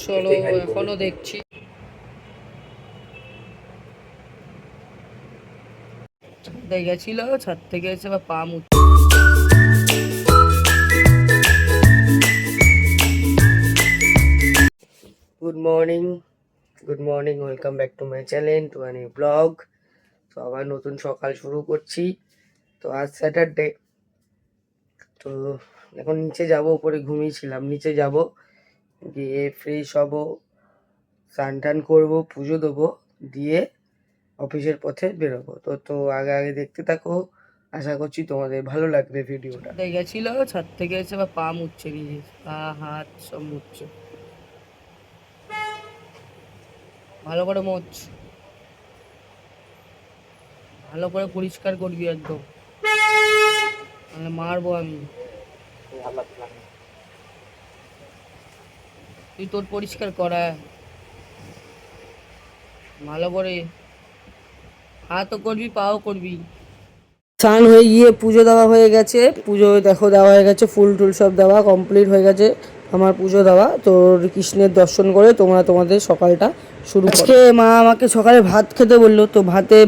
চলো এখনো দেখছি। ছাদে গেছিল, ছাদ থেকে এসে বা পা মুখ। Good morning, good morning, welcome back to my channel, to a new blog. তো আবার নতুন সকাল শুরু করছি। তো আজ স্যাটারডে। তো এখন নিচে যাব, উপরে ঘুমিয়েছিলাম, নিচে যাব, গিয়ে ফ্রেশ হব, স্নান টান করবো, পুজো দেবো, দিয়ে অফিসের পথে বেরোবো। তো তো আগে আগে দেখতে থাকো, আশা করছি তোমাদের ভালো লাগবে ভিডিওটা। গেছিল, ছাদ থেকে এসে বা পা মুছছে, নিজে পা হাত সব মুছছে। ভালো করে মোছ, ভালো করে পরিষ্কার করবি একদম, মানে মারবো আমি। তুই তোর পরিষ্কার করা ভালো করে, হাতও করবি পাও করবি। স্নান হয়ে গিয়ে পুজো দেওয়া হয়ে গেছে, পুজো দেখো দেওয়া হয়ে গেছে, ফুল টুল সব দেওয়া কমপ্লিট হয়ে গেছে আমার পুজো দেওয়া। তো কৃষ্ণের দর্শন করে তোমরা তোমাদের সকালটা শুরু করো। আজকে মা আমাকে সকালে ভাত খেতে বললো, তো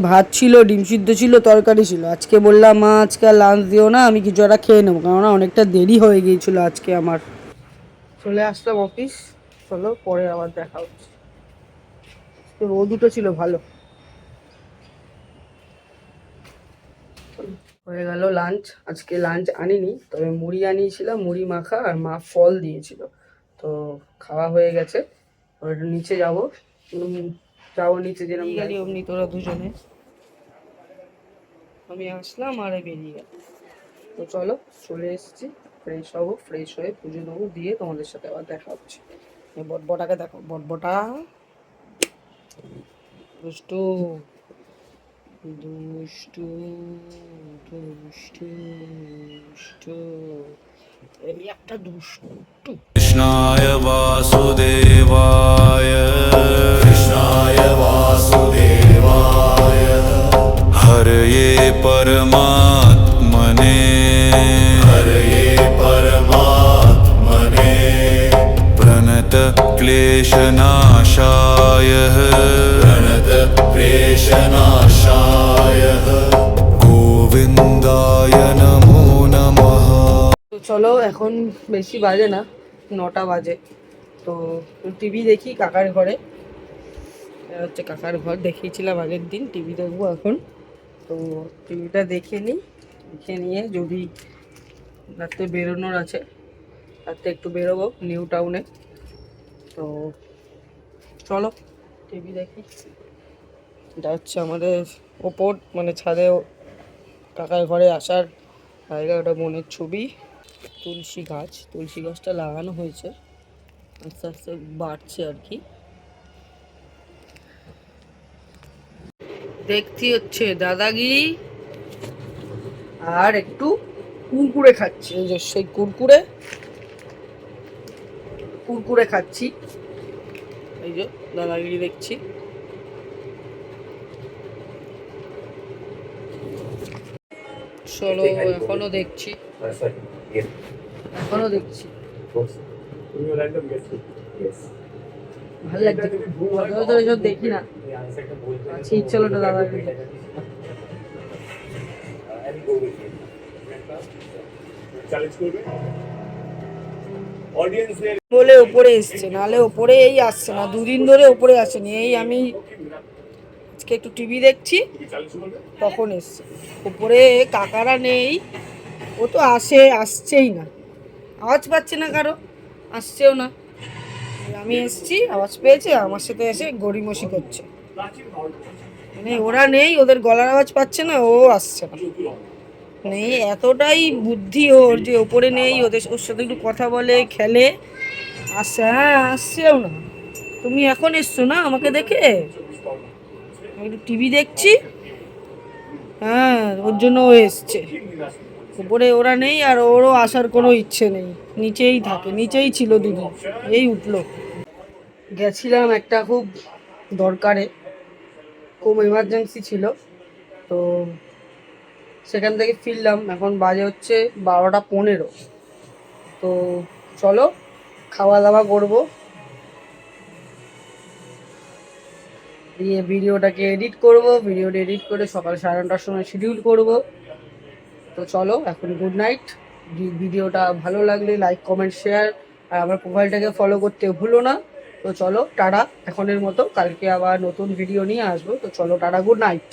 ভাত ছিল, ডিম সিদ্ধ ছিল, তরকারি ছিল। আজকে বললাম মা আজকে আর লাঞ্চ দিও না, আমি কিছু একটা খেয়ে নেবো, কেননা অনেকটা দেরি হয়ে গিয়েছিল আজকে আমার। চলে আসলাম অফিস, চলো পরে আবার দেখা হচ্ছে। রোদ উঠেছিল ভালো। হয়ে গেল লাঞ্চ। আজকে লাঞ্চ আনিনি, তবে মুড়ি আনিয়েছিলাম, মুড়ি মাখা, আর মা ফল দিয়েছিল। তো খাওয়া হয়ে গেছে। এবার নিচে যাবো, যাবো নিচে, যেরকম গেলি অমনি তোরা দুজনে, আমি আসলাম আর বেরিয়ে গেল। তো চলো, চলে এসেছি, ফ্রেশ হবো, ফ্রেশ হয়ে পুজো দেবো, দিয়ে তোমাদের সাথে আবার দেখা হচ্ছে। বটবটাকে দেখো, বটবটা দুষ্টু, দুষ্টু, দুষ্টু, দুষ্টু, এই একটা দুষ্টু। कृष्णाय वासुदेवाय कृष्णाय वासुदेवाय हरये परमात्मने हरये परमात्मने प्रणत क्लेशनाशाय प्रणत क्लेशनाशाय गोविन्दाय नमो नमः। তো চলো, এখন বেশি বাজে না, 9টা বাজে। তো টিভি দেখি কাকার ঘরে, হচ্ছে কাকার ঘর, দেখিয়েছিলাম আগের দিন, টিভি দেখবো এখন। তো টিভিটা দেখে নিই, দেখে নিয়ে যদি রাত্রে বেরোনোর আছে, রাত্রে একটু বেরোবো নিউ টাউনে। তো চলো টিভি দেখি। এটা হচ্ছে আমাদের ওপর, মানে ছাদে কাকার ঘরে আসার জায়গা, ওটা বোনের ছবি। তুলসী গাছ, তুলসী গাছটা লাগানো হয়েছে, আস্তে আস্তে বাড়ছে আর কি। দেখতে হচ্ছে দাদাগিরি, আর একটু কুরকুরে খাচ্ছি, এই যে সেই কুরকুরে, কুরকুরে খাচ্ছি, এই যে দাদাগিরি দেখছি। চলো এখনো দেখছি, এখনো দেখছি, ভালো লাগছে। তো এসব দেখি না, আচ্ছা ইচ্ছা হলো দাদাগিরি। বলে ওপরে এসছে, নাহলে ওপরে এই আসছে না, দুদিন ধরে ওপরে আসেনি। এই আমি আজকে একটু টিভি দেখছি, তখন এসছে ওপরে। কাকারা নেই, ও তো আসছেই না, আওয়াজ পাচ্ছে না কারো, আসছেও না। আমি এসছি, আওয়াজ পেয়েছে, আমার সাথে এসে গড়িমসি করছে, মানে ওরা নেই, ওদের গলার আওয়াজ পাচ্ছে না, ও আসছে না। নেই, এতটাই বুদ্ধি ওর যে ওপরে নেই, ওর সাথে একটু কথা বলে, খেলে, আসছে। হ্যাঁ, আসছেও না। তুমি এখন এসছো না আমাকে দেখে, আমি একটু টিভি দেখছি, হ্যাঁ ওর জন্য ও এসছে। উপরে ওরা নেই, আর ওরও আসার কোনো ইচ্ছে নেই, নিচেই থাকে, নিচেই ছিল দিদি, এই উঠলো। গেছিলাম একটা খুব দরকারে, খুব এমার্জেন্সি ছিল, তো সেখান থেকে ফিরলাম, এখন বাজে হচ্ছে 12টা 15। তো চলো খাওয়া দাওয়া করবো, দিয়ে ভিডিওটাকে এডিট করব, ভিডিওটা এডিট করে সকাল 9:30টার সময় শিডিউল করব। তো চলো এখন গুড নাইট। ভিডিওটা ভালো লাগলে লাইক কমেন্ট শেয়ার আর আমার প্রোফাইলটাকে ফলো করতে ভুলো না। তো চলো টাটা এখনের মতো, কালকে আবার নতুন ভিডিও নিয়ে আসবো। তো চলো টাটা, গুড নাইট।